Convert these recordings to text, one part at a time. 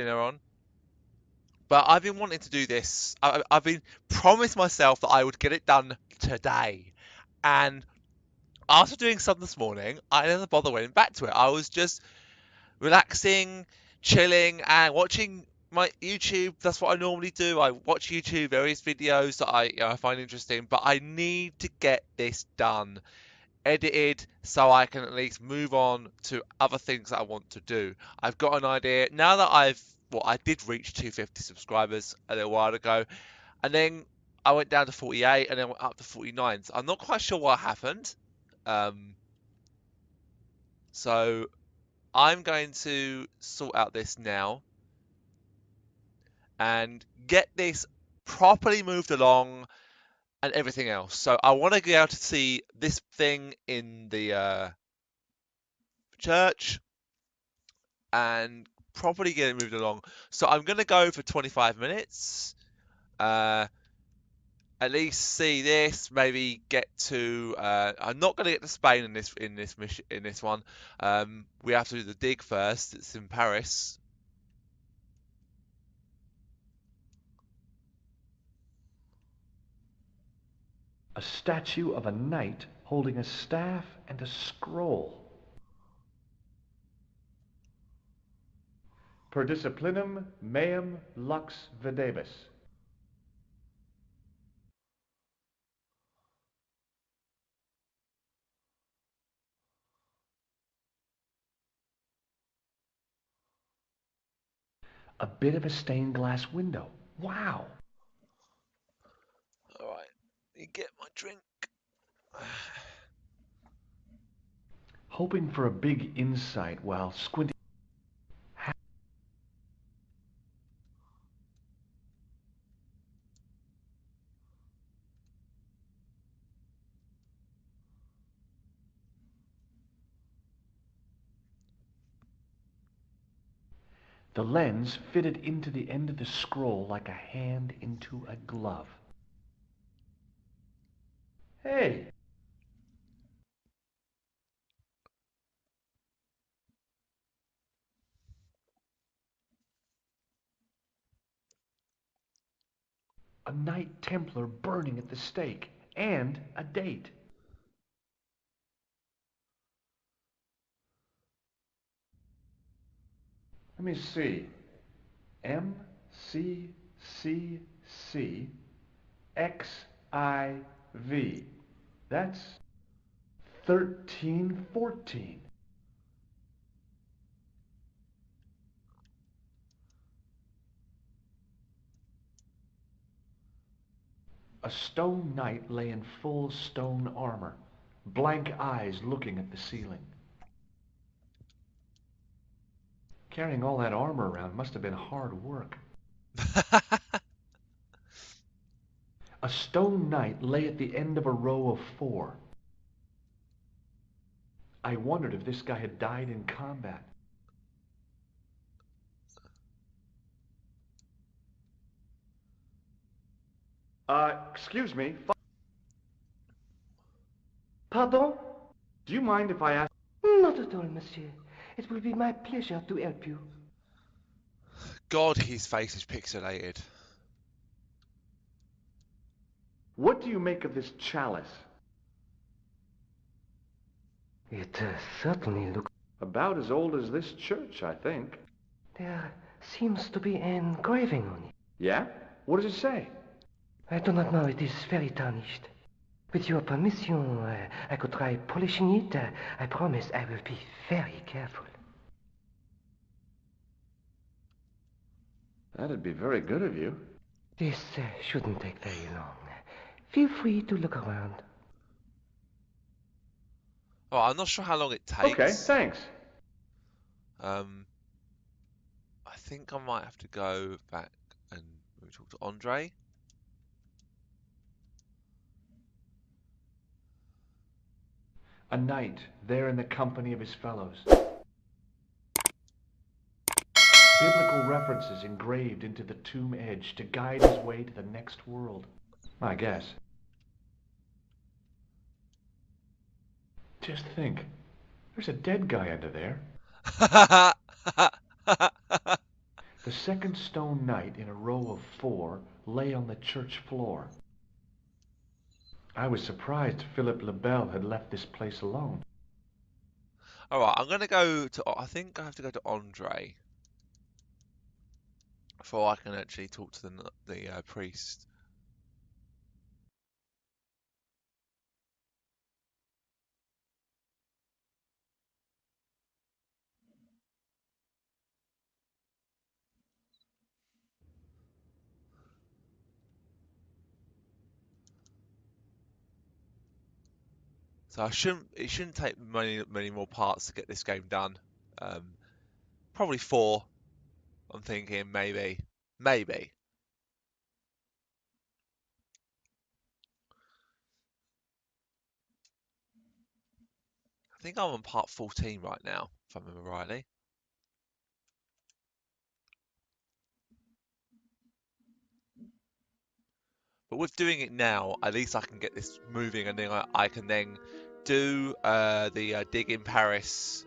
later on. But I've been wanting to do this. I've been promised myself that I would get it done today. And after doing some this morning, I never bothered going back to it. I was just relaxing, chilling, and watching my YouTube. That's what I normally do. I watch YouTube, various videos that I find interesting. But I need to get this done, edited, so I can at least move on to other things that I want to do. I've got an idea now that I did reach 250 subscribers a little while ago, and then I went down to 48, and then went up to 49. So I'm not quite sure what happened. So I'm going to sort out this now and get this properly moved along and everything else. So I want to be able to see this thing in the church and properly get it moved along. So I'm going to go for 25 minutes. At least see this. Maybe get to. I'm not going to get to Spain in this mission in this one. We have to do the dig first. It's in Paris. A statue of a knight holding a staff and a scroll. Per disciplinum meum lux videbis. A bit of a stained glass window. Wow. All right, you get my drink. Hoping for a big insight while squinting. The lens fitted into the end of the scroll like a hand into a glove. Hey! A Knight Templar burning at the stake, and a date. Let me see. MCCCXIV. That's 1314. A stone knight lay in full stone armor, blank eyes looking at the ceiling. Carrying all that armor around must have been hard work. A stone knight lay at the end of a row of 4. I wondered if this guy had died in combat. Excuse me. Pardon? Do you mind if I ask? Not at all, monsieur. It will be my pleasure to help you. God, his face is pixelated. What do you make of this chalice? It certainly looks... About as old as this church, I think. There seems to be an engraving on it. Yeah? What does it say? I do not know. It is very tarnished. With your permission, I could try polishing it. I promise I will be very careful. That'd be very good of you. This shouldn't take very long. Feel free to look around. Oh, I'm not sure how long it takes. Okay, thanks. I think I might have to go back and talk to Andre. A knight there in the company of his fellows. Biblical references engraved into the tomb edge to guide his way to the next world. I guess. Just think, there's a dead guy under there. The The second stone knight in a row of 4 lay on the church floor. I was surprised Philip le Bel had left this place alone. Alright, I'm going to go to... I think I have to go to Andre before I can actually talk to the priest. So it shouldn't take many more parts to get this game done. Probably 4. I'm thinking maybe. I think I'm on part 14 right now, if I remember rightly. But with doing it now, at least I can get this moving, and then I can then do the dig in Paris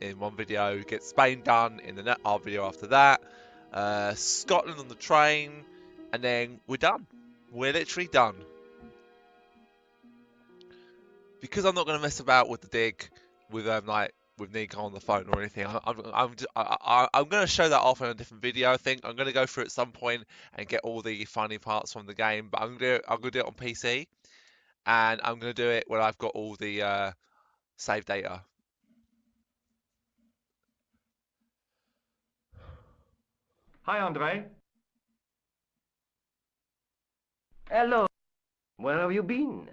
in one video, get Spain done in the other video after that, Scotland on the train, and then we're done. We're literally done. Because I'm not going to mess about with the dig with with Nico on the phone or anything. I'm going to show that off in a different video. I think I'm going to go through at some point and get all the funny parts from the game. But I'm going to do it on PC, and I'm going to do it when I've got all the save data. Hi, Andre. Hello. Where have you been?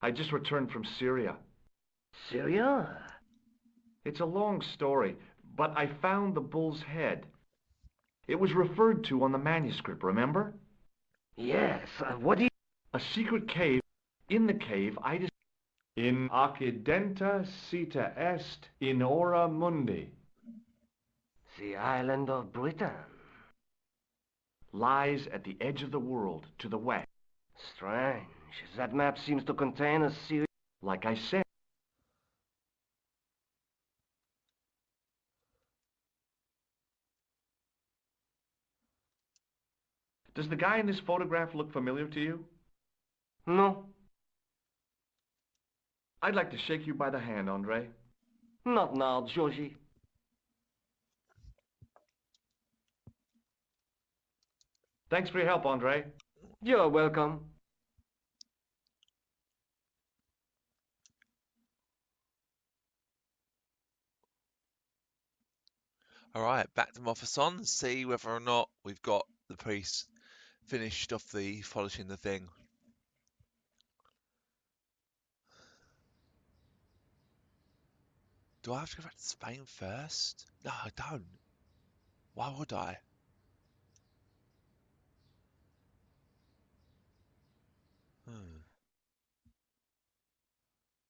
I just returned from Syria. Syria? It's a long story, but I found the bull's head. It was referred to on the manuscript, remember? Yes. What do you... A secret cave. In the cave, I just... In accidenta cita est in ora mundi. The island of Britain. Lies at the edge of the world, to the west. Strange. That map seems to contain a Syria... Like I said. Does the guy in this photograph look familiar to you? No. I'd like to shake you by the hand, Andre. Not now, Georgie. Thanks for your help, Andre. You're welcome. Alright, back to Moffason, see whether or not we've got the priest finished off the polishing the thing. Do I have to go back to Spain first? No, I don't. Why would I?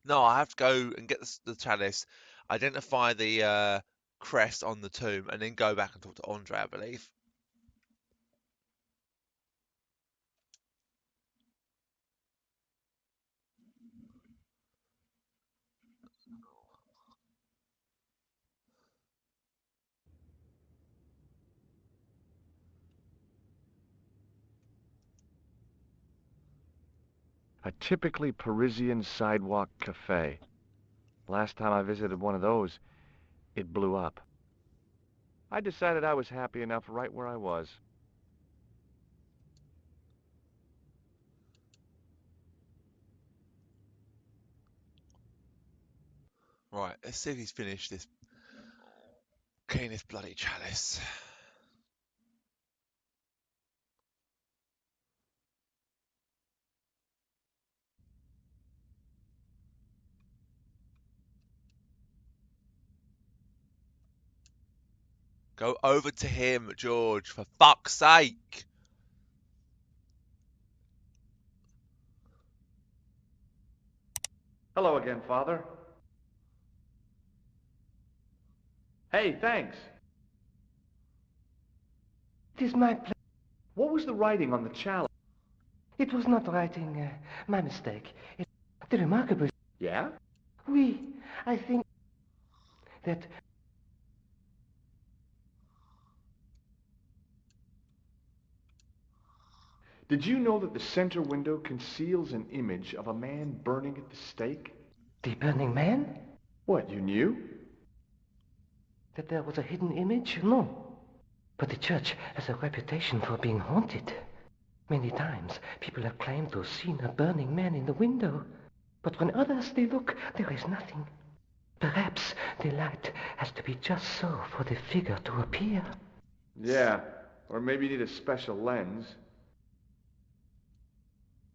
No, I have to go and get the chalice, identify the crest on the tomb, and then go back and talk to Andre, I believe. A typically Parisian sidewalk café. Last time I visited one of those, it blew up. I decided I was happy enough right where I was. Right, let's see if he's finished this. Clean this bloody chalice. Go over to him, George, for fuck's sake. Hello again, Father. Hey, thanks. It is my pleasure. What was the writing on the chalice? It was not writing, my mistake. The remarkable... Yeah? Oui, I think that... Did you know that the center window conceals an image of a man burning at the stake? The Burning Man? What, you knew? That there was a hidden image? No. But the church has a reputation for being haunted. Many times people have claimed to have seen a burning man in the window. But when others they look, there is nothing. Perhaps the light has to be just so for the figure to appear. Yeah, or maybe you need a special lens.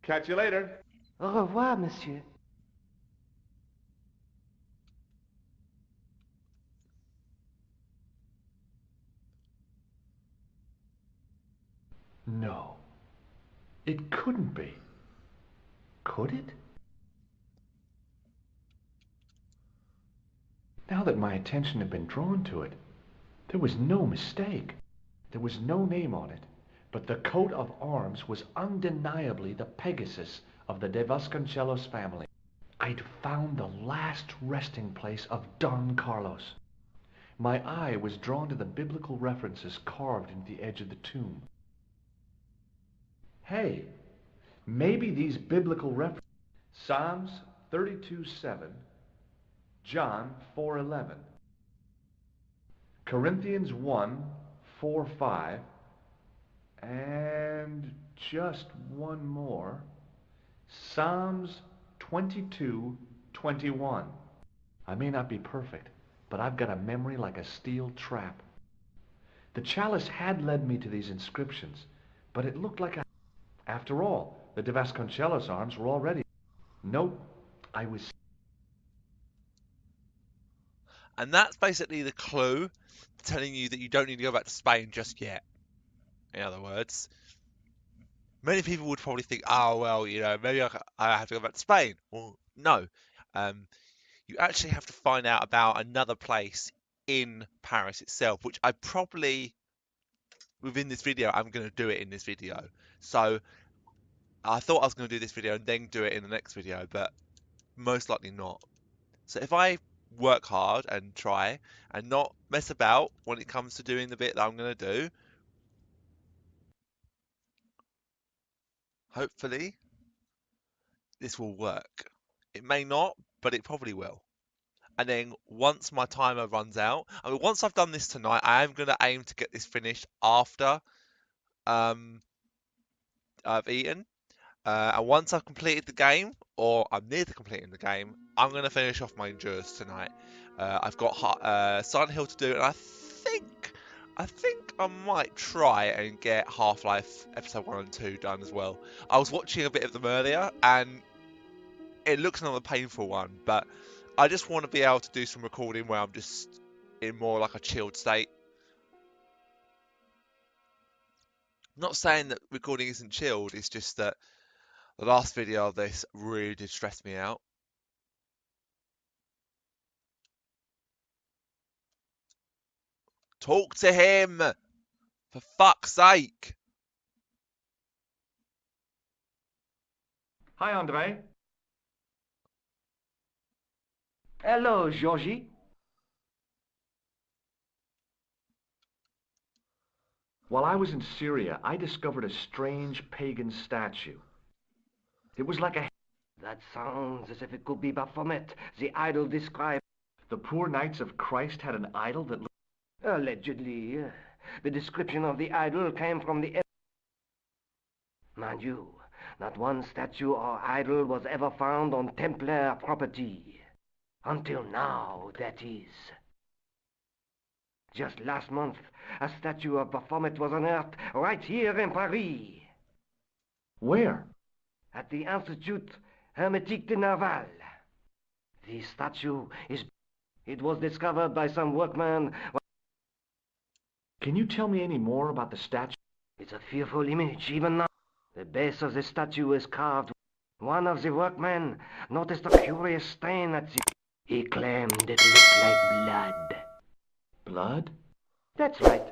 Catch you later. Au revoir, monsieur. No, it couldn't be. Could it? Now that my attention had been drawn to it, there was no mistake. There was no name on it, but the coat of arms was undeniably the Pegasus of the De Vasconcelos family. I'd found the last resting place of Don Carlos. My eye was drawn to the biblical references carved into the edge of the tomb. Hey, maybe these biblical references, Psalms 32:7, John 4:11, Corinthians 1:4-5, and just one more, Psalms 22:21. I may not be perfect, but I've got a memory like a steel trap. The chalice had led me to these inscriptions, but it looked like a... After all, the De Vasconcelos arms were already... Nope, I was... And that's basically the clue telling you that you don't need to go back to Spain just yet. In other words, many people would probably think, oh, well, you know, maybe I have to go back to Spain. Well, no. You actually have to find out about another place in Paris itself, which I probably, within this video, I'm going to do it in this video. So I thought I was going to do this video and then do it in the next video, but most likely not. So if I work hard and try and not mess about when it comes to doing the bit that I'm going to do, hopefully this will work. It may not, but it probably will. And then once my timer runs out, I mean, once I've done this tonight, I am going to aim to get this finished after I've eaten. And once I've completed the game, or I'm near to completing the game, I'm going to finish off my endures tonight. I've got Silent Hill to do, and I think I might try and get Half-Life Episode 1 and 2 done as well. I was watching a bit of them earlier, and it looks another painful one, but I just want to be able to do some recording where I'm just in more like a chilled state. I'm not saying that recording isn't chilled, it's just that the last video of this really did stress me out. Talk to him! For fuck's sake! Hi, Andre. Hello, Georgie. While I was in Syria, I discovered a strange pagan statue. It was like a... That sounds as if it could be Baphomet, the idol described. The poor Knights of Christ had an idol that... Allegedly. The description of the idol came from the... Mind you, not one statue or idol was ever found on Templar property. Until now, that is. Just last month, a statue of Baphomet was unearthed right here in Paris. Where? At the Institut Hermétique de Naval. The statue is... It was discovered by some workman... Can you tell me any more about the statue? It's a fearful image, even now. The base of the statue is carved. One of the workmen noticed a curious stain at the... He claimed it looked like blood. Blood? That's right.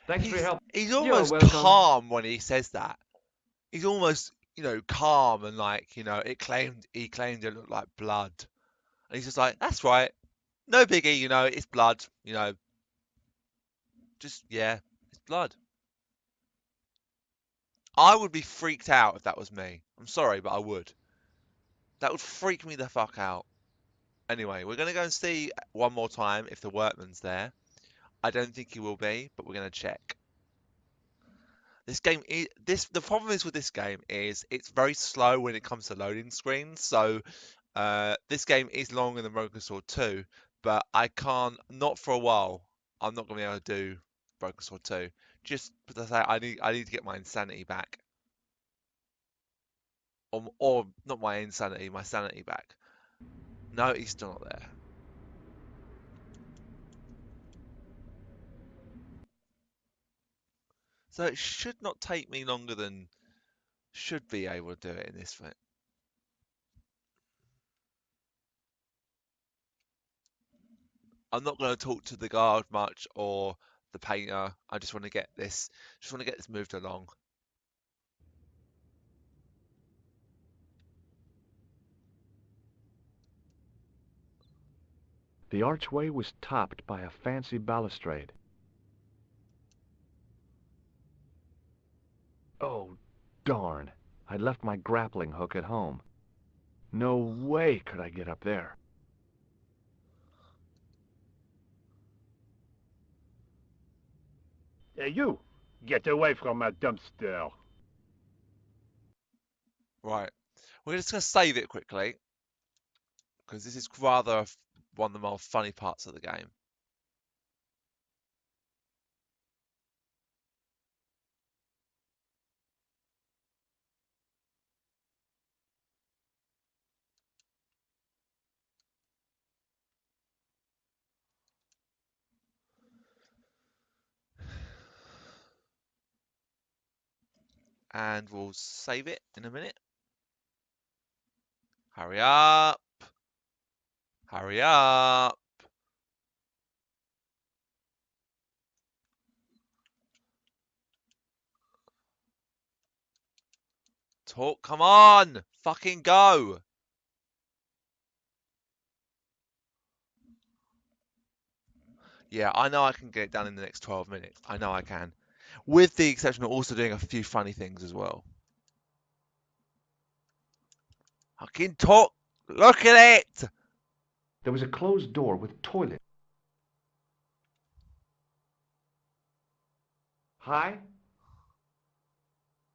Thanks for your help. He's You're almost welcome. calm when he says that. He's almost, calm and like, he claimed it looked like blood. And he's just like, that's right. No biggie, it's blood, just, yeah, it's blood. I would be freaked out if that was me. I'm sorry, but I would. That would freak me the fuck out. Anyway, we're going to go and see one more time if the workman's there. I don't think he will be, but we're going to check. This game is the problem is with this game is it's very slow when it comes to loading screens. So this game is longer than Broken Sword 2, but I can't, not for a while. I'm not going to be able to do Broken Sword 2. Just because I need to get my insanity back. Or not my insanity, my sanity back. No, he's still not there. So it should not take me longer than should be able to do it in this way. I'm not going to talk to the guard much or the painter. I just want to get this moved along. The archway was topped by a fancy balustrade. Oh, darn. I'd left my grappling hook at home. No way could I get up there. Hey, you! Get away from my dumpster! Right. We're just going to save it quickly because this is rather one of the more funny parts of the game. And we'll save it in a minute. Hurry up! Hurry up! Talk, come on! Fucking go! Yeah, I know I can get it done in the next 12 minutes. I know I can. With the exception of also doing a few funny things as well. Fucking talk! Look at it! There was a closed door with toilet. Hi?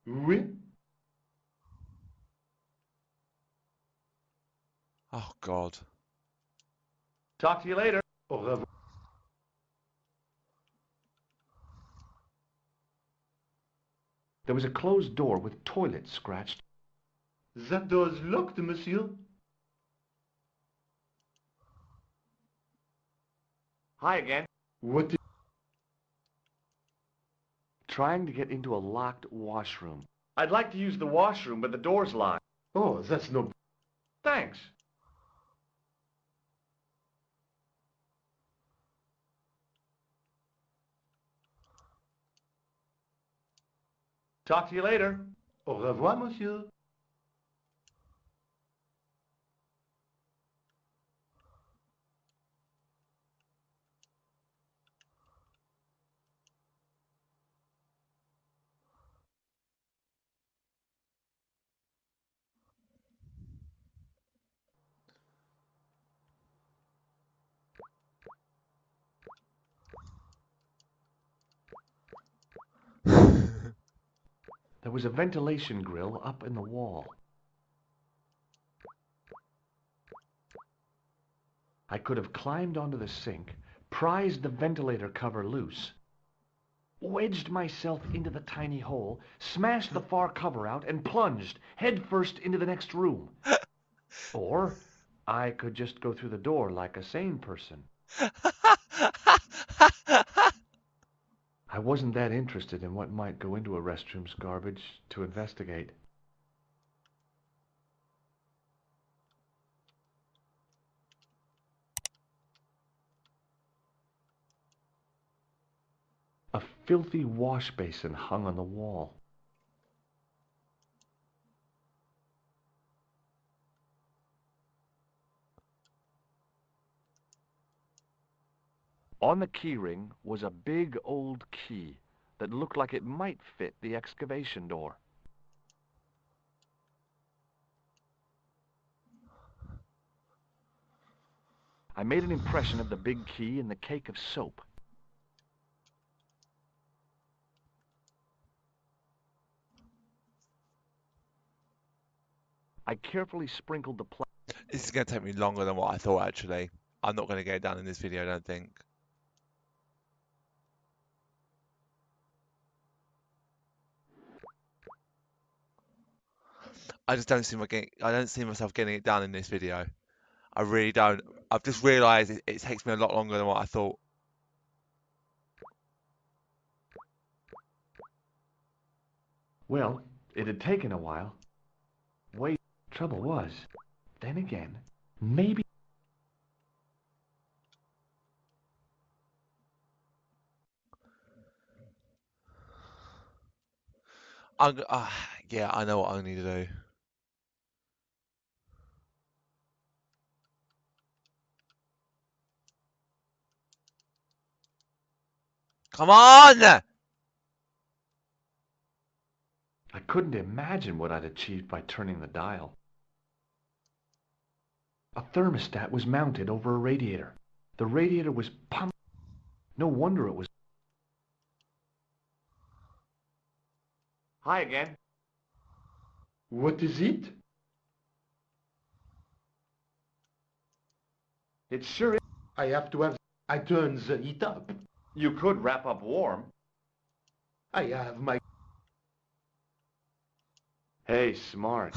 Oui? Oh, God. Talk to you later. Au revoir. There was a closed door with toilet scratched. That door is locked, monsieur. Hi again. What? Trying to get into a locked washroom. I'd like to use the washroom, but the door's locked. Oh, that's no... Thanks. Talk to you later. Au revoir, monsieur. There was a ventilation grill up in the wall. I could have climbed onto the sink, prized the ventilator cover loose, wedged myself into the tiny hole, smashed the far cover out, and plunged headfirst into the next room. Or I could just go through the door like a sane person. I wasn't that interested in what might go into a restroom's garbage to investigate. A filthy wash basin hung on the wall. On the keyring was a big old key that looked like it might fit the excavation door. I made an impression of the big key in the cake of soap. I carefully sprinkled the This is going to take me longer than what I thought, actually. I'm not going to get it done in this video, I don't think. I just don't see I don't see myself getting it done in this video. I really don't. I've just realised it takes me a lot longer than what I thought. Well, it had taken a while. Wait, trouble was, then again, maybe... Yeah, I know what I need to do. Come on! I couldn't imagine what I'd achieved by turning the dial. A thermostat was mounted over a radiator. The radiator was pumped. No wonder it was... Hi again. What is it? It sure is. I have to have... I turn the heat up. You could wrap up warm. I have my... Hey, smart.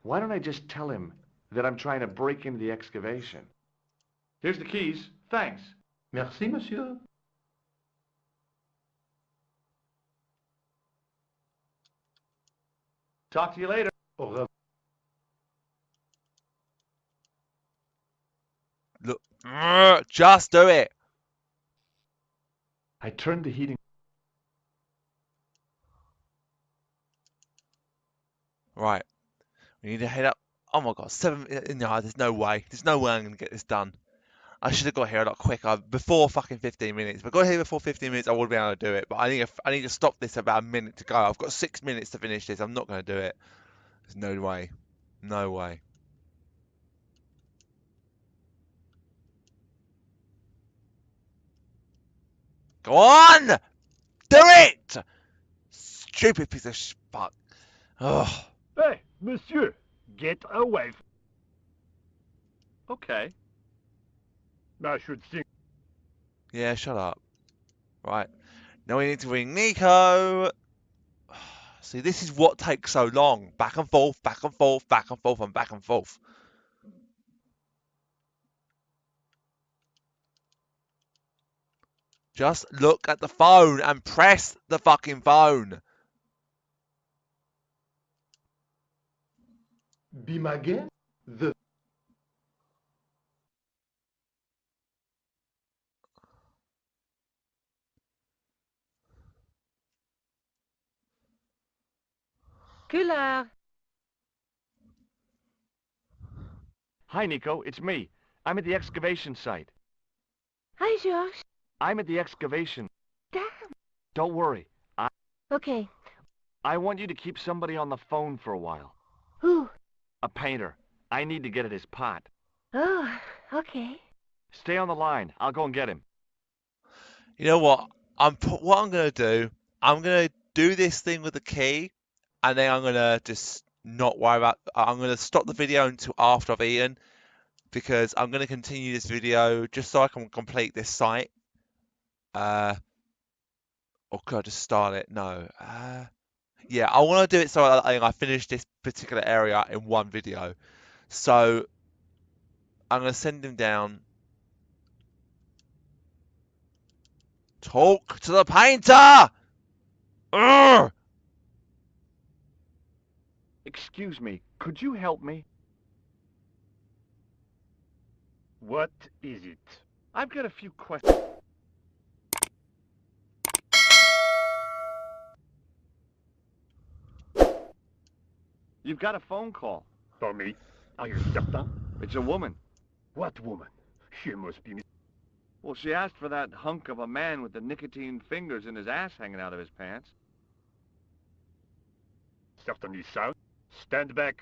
Why don't I just tell him that I'm trying to break into the excavation? Here's the keys. Thanks. Merci, monsieur. Talk to you later. Au revoir. Look, just do it. I turned the heating... Right. We need to head up. Oh my god, no, there's no way. There's no way I'm going to get this done. I should have got here a lot quicker, before fucking 15 minutes. If I got here before 15 minutes, I would have been able to do it. But I need to stop this about a minute to go. I've got 6 minutes to finish this. I'm not going to do it. There's no way. No way. Go on! Do it! Stupid piece of fuck. Ugh. Hey, monsieur, get away. Okay. I should think. Yeah, shut up. Right. Now we need to ring Nico. See, this is what takes so long. Back and forth, back and forth, back and forth, and back and forth. Just look at the phone and press the fucking phone. Be my guest? The... Killer. Hi, Nico. It's me. I'm at the excavation site. Hi, George. I'm at the excavation. Damn. Don't worry. Okay. I want you to keep somebody on the phone for a while. Who? A painter. I need to get at his pot. Oh, okay. Stay on the line. I'll go and get him. You know what? What I'm gonna do. I'm gonna do this thing with the key, and then I'm gonna just not worry about. I'm gonna stop the video until after I've eaten, because I'm gonna continue this video just so I can complete this site. Or could I just start it? No. Yeah, I want to do it so I finish this particular area in one video. So I'm going to send him down. Talk to the painter! Urgh! Excuse me. Could you help me? What is it? I've got a few questions. You've got a phone call. For me? Are you certain? It's a woman. What woman? She must be... Well, she asked for that hunk of a man with the nicotine fingers in his ass hanging out of his pants. Certainly sound. Stand back.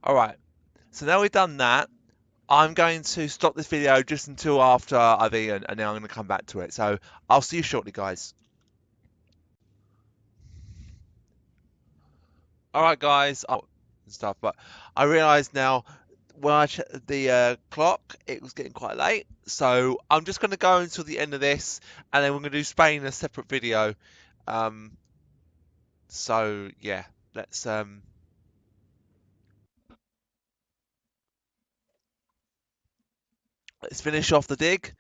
Alright, so now we've done that, I'm going to stop this video just until after I've eaten, and then I'm going to come back to it. So I'll see you shortly, guys. Alright, guys, and stuff, but I realise now when I checked the clock, it was getting quite late. So I'm just going to go until the end of this, and then we're going to do Spain in a separate video. So yeah, let's finish off the dig,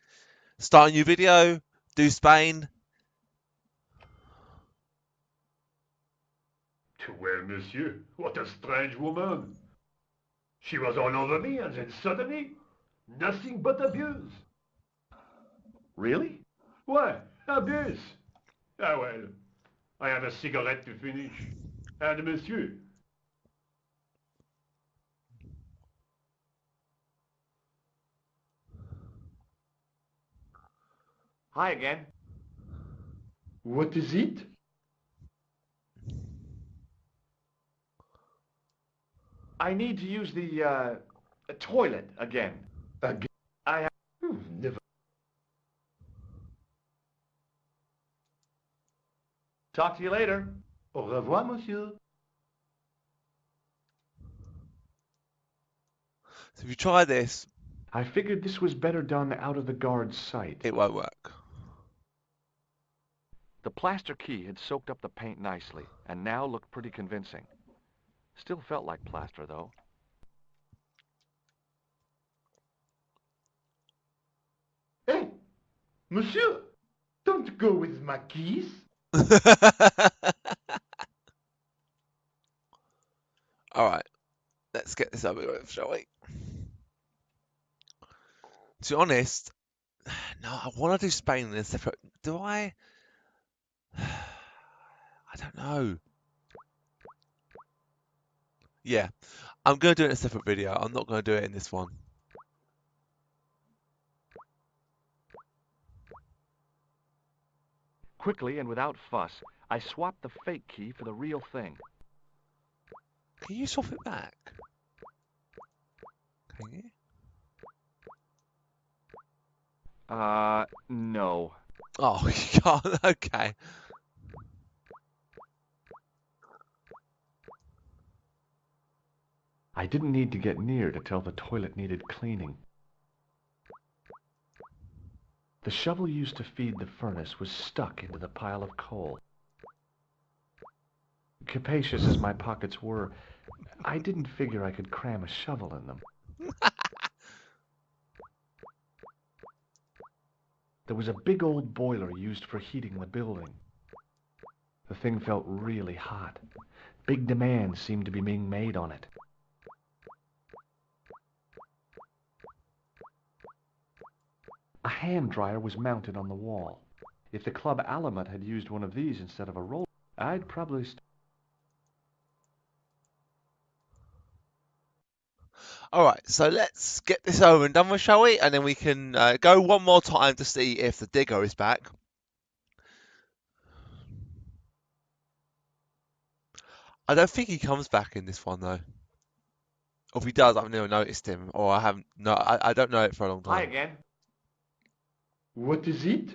start a new video, do Spain. Well, monsieur, what a strange woman. She was all over me, and then suddenly, nothing but abuse. Really? What? Abuse? Ah, well, I have a cigarette to finish. And monsieur? Hi again. What is it? I need to use the toilet again. Again? I have... never... Talk to you later. Au revoir, monsieur. So if you try this, I figured this was better done out of the guard's sight. it won't work. The plaster key had soaked up the paint nicely, and now looked pretty convincing. Still felt like plaster, though. Hey, monsieur, don't go with my keys. Alright, let's get this over with, shall we? To be honest, no, I want to do Spain in a separate... Do I? I don't know. Yeah, I'm going to do it in a separate video. I'm not going to do it in this one. Quickly and without fuss, I swapped the fake key for the real thing. Can you swap it back? Can you? No. Oh, you can't. Okay. I didn't need to get near to tell the toilet needed cleaning. The shovel used to feed the furnace was stuck into the pile of coal. Capacious as my pockets were, I didn't figure I could cram a shovel in them. There was a big old boiler used for heating the building. The thing felt really hot. Big demands seemed to be being made on it. A hand dryer was mounted on the wall. If the Club Alamut had used one of these instead of a roller, I'd probably... Alright, so let's get this over and done with, shall we? And then we can go one more time to see if the digger is back. I don't think he comes back in this one, though. Or if he does, I've never noticed him. Or I haven't... No, I don't know it for a long time. Hi again. What is it?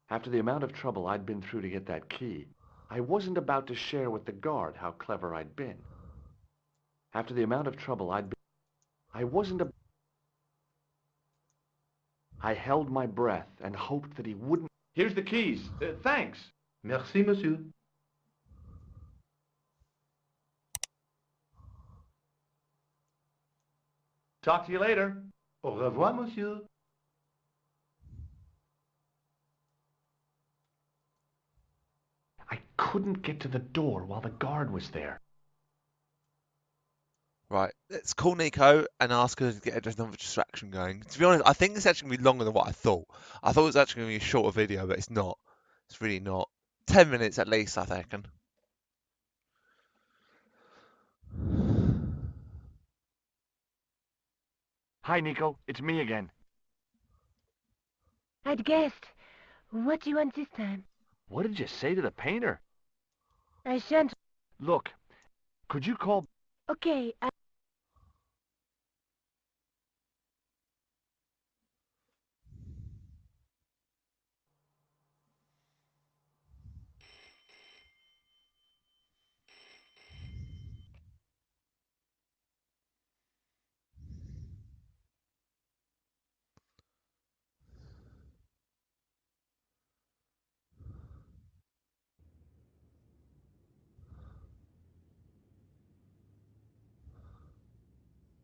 After the amount of trouble I'd been through to get that key, I wasn't about to share with the guard how clever I'd been. After the amount of trouble I'd been... I held my breath and hoped that he wouldn't... Here's the keys. Thanks. Merci, monsieur. Talk to you later. Au revoir, monsieur. I couldn't get to the door while the guard was there. Right, let's call Nico and ask her to get another distraction going. To be honest, I think it's actually going to be longer than what I thought. I thought it was actually going to be a shorter video, but it's not. It's really not. 10 minutes at least, I reckon. Hi, Nico. It's me again. I'd guessed. What do you want this time? What did you say to the painter? I shan't. Look, could you call... Okay,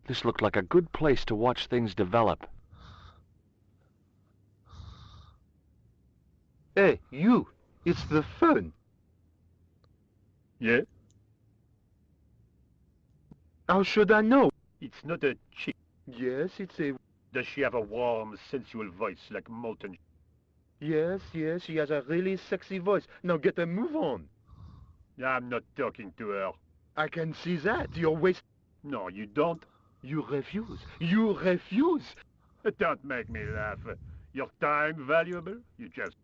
This looked like a good place to watch things develop. Hey, you! It's the phone. Yeah? How should I know? It's not a chick. Yes, it's a... Does she have a warm, sensual voice like molten... Yes, she has a really sexy voice. Now get a move on. I'm not talking to her. I can see that. You're waste... No, you don't. You refuse. You refuse. Don't make me laugh. Your time valuable? You just...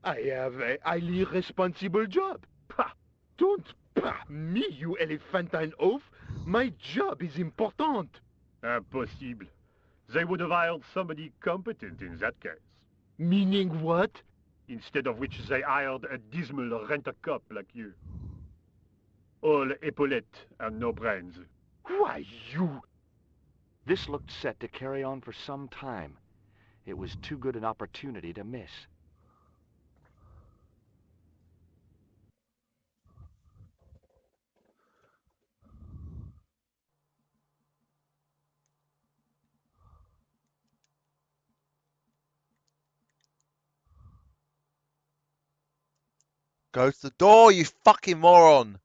I have a highly responsible job. Pah! Don't pah me, you elephantine oaf. My job is important. Impossible. They would have hired somebody competent in that case. Meaning what? Instead of which they hired a dismal rent-a-cop like you. All epaulettes and no brains. Why, you... This looked set to carry on for some time. It was too good an opportunity to miss. Go to the door, you fucking moron!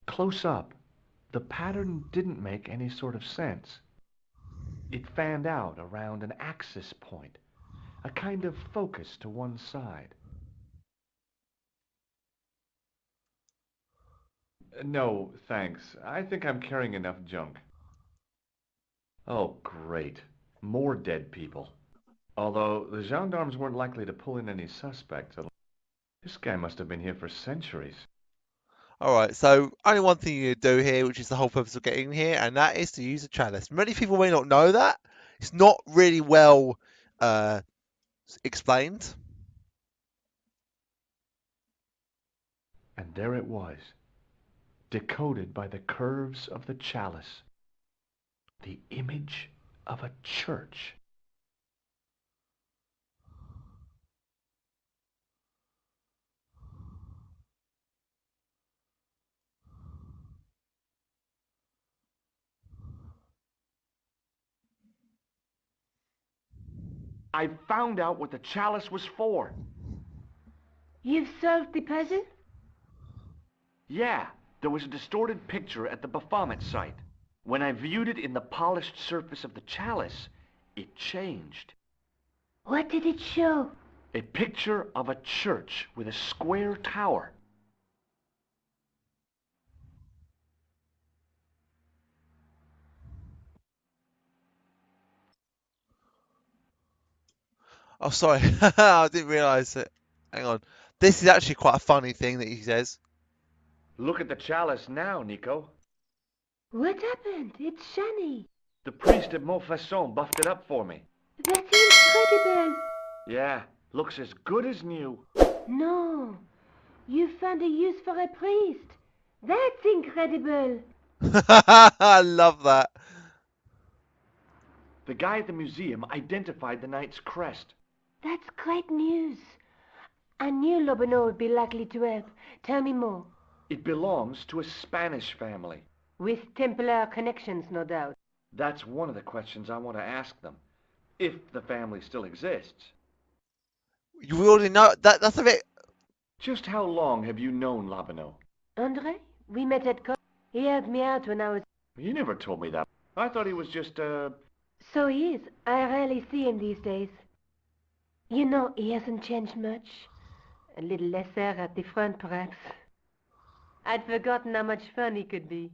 Close up, the pattern didn't make any sort of sense. It fanned out around an axis point, a kind of focus to one side. No, thanks. I think I'm carrying enough junk. Oh, great. More dead people. Although the gendarmes weren't likely to pull in any suspects. This guy must have been here for centuries. Alright, so only one thing you do here, which is the whole purpose of getting here, and that is to use a chalice. Many people may not know that. It's not really well explained. And there it was, decoded by the curves of the chalice. The image of a church. I found out what the chalice was for. you've solved the puzzle? Yeah, there was a distorted picture at the Baphomet site. When I viewed it in the polished surface of the chalice, it changed. What did it show? A picture of a church with a square tower. Oh, sorry. I didn't realise it. Hang on. This is actually quite a funny thing that he says. Look at the chalice now, Nico. What happened? It's shiny. The priest at Montfaucon buffed it up for me. That's incredible. Yeah, looks as good as new. No, you found a use for a priest. That's incredible. I love that. The guy at the museum identified the knight's crest. That's great news. I knew Lobonneau would be likely to help. Tell me more. It belongs to a Spanish family. With Templar connections, no doubt. That's one of the questions I want to ask them. If the family still exists. You already know that. That's a bit. Just how long have you known Lobonneau? André, we met at He helped me out when I was... You never told me that. I thought he was just, So he is. I rarely see him these days. You know, he hasn't changed much. A little lesser at the front, perhaps. I'd forgotten how much fun he could be.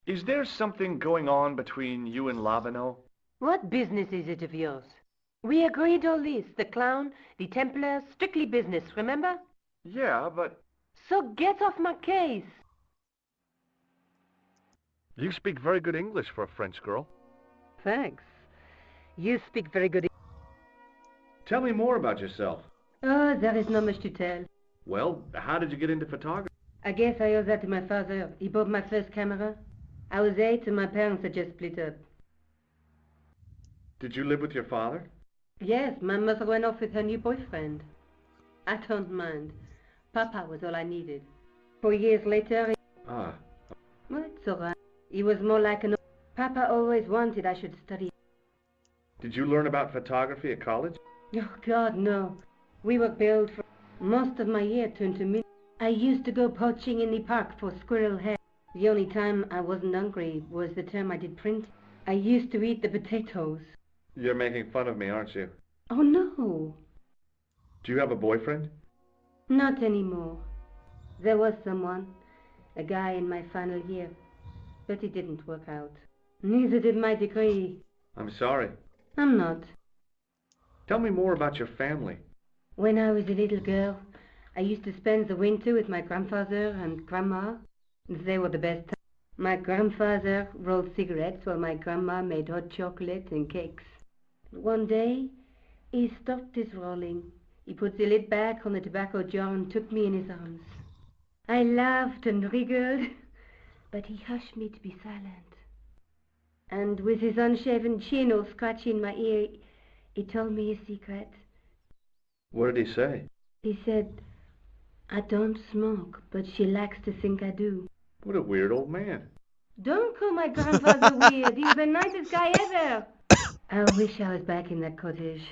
Is there something going on between you and Lavino? What business is it of yours? We agreed all this. The clown, the Templars, strictly business, remember? Yeah, but... So get off my case. You speak very good English for a French girl. Thanks. You speak very good. Tell me more about yourself. Oh, there is not much to tell. Well, how did you get into photography? I guess I owe that to my father. He bought my first camera. I was 8 and my parents had just split up. Did you live with your father? Yes, my mother went off with her new boyfriend. I don't mind. Papa was all I needed. 4 years later, Ah. well, it's all right. He was more like an... Papa always wanted I should study. Did you learn about photography at college? Oh, God, no. We were billed for... Most of my year turned to me. I used to go poaching in the park for squirrel hair. The only time I wasn't hungry was the term I did print. I used to eat the potatoes. You're making fun of me, aren't you? Oh, no. Do you have a boyfriend? Not anymore. There was someone. A guy in my final year. But it didn't work out. Neither did my degree. I'm sorry. I'm not. Tell me more about your family. When I was a little girl, I used to spend the winter with my grandfather and grandma. They were the best times. My grandfather rolled cigarettes while my grandma made hot chocolate and cakes. One day, he stopped his rolling. He put the lid back on the tobacco jar and took me in his arms. I laughed and wriggled, but he hushed me to be silent. And with his unshaven chin all scratchy in my ear, he told me a secret. What did he say? He said, I don't smoke, but she likes to think I do. What a weird old man. Don't call my grandfather weird. He's the nicest guy ever. I wish I was back in that cottage.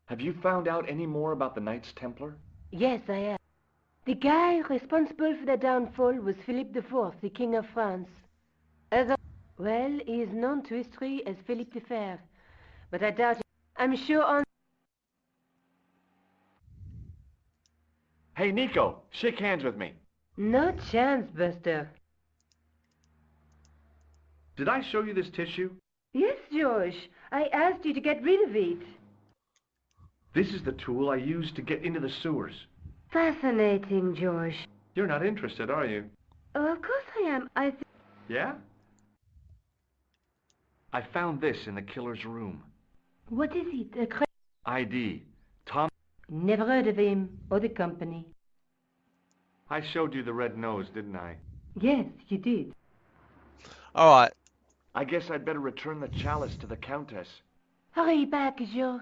Have you found out any more about the Knights Templar? Yes, I have. The guy responsible for their downfall was Philippe IV, the King of France. Well, he is known to history as Philippe the Fair, but I doubt it. I'm sure on... Hey, Nico, shake hands with me. No chance, Buster. Did I show you this tissue? Yes, George. I asked you to get rid of it. This is the tool I used to get into the sewers. Fascinating, George. You're not interested, are you? Oh, of course I am. Yeah? I found this in the killer's room. What is it? ID. Tom. Never heard of him or the company. I showed you the red nose, didn't I? Yes, you did. Alright. I guess I'd better return the chalice to the Countess. Hurry back, George.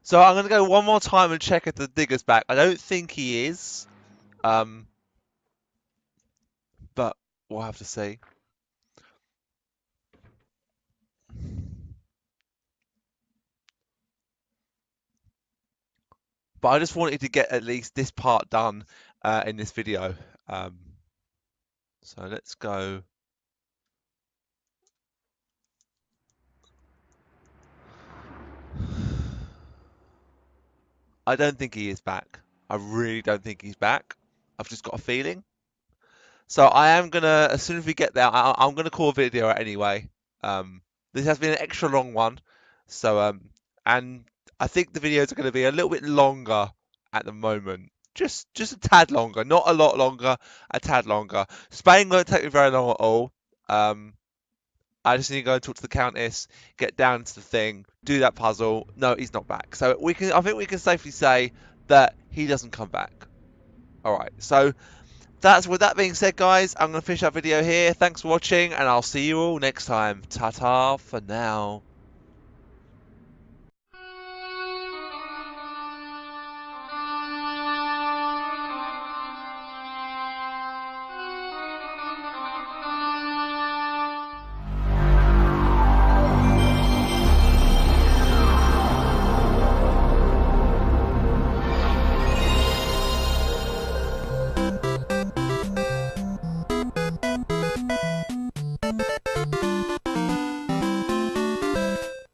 So I'm going to go one more time and check if the digger's back. I don't think he is. But we'll have to see. But I just wanted to get at least this part done in this video. So let's go. I don't think he is back. I really don't think he's back. I've just got a feeling. So I am gonna, as soon as we get there, I'm gonna call a video out anyway. This has been an extra long one. So and I think the videos are going to be a little bit longer at the moment. Just a tad longer, not a lot longer, a tad longer. Spain won't take me very long at all. I just need to go and talk to the Countess, get down to the thing, do that puzzle. No, he's not back. So I think we can safely say that he doesn't come back. All right. So with that being said, guys, I'm going to finish that video here. Thanks for watching, and I'll see you all next time. Ta-ta for now.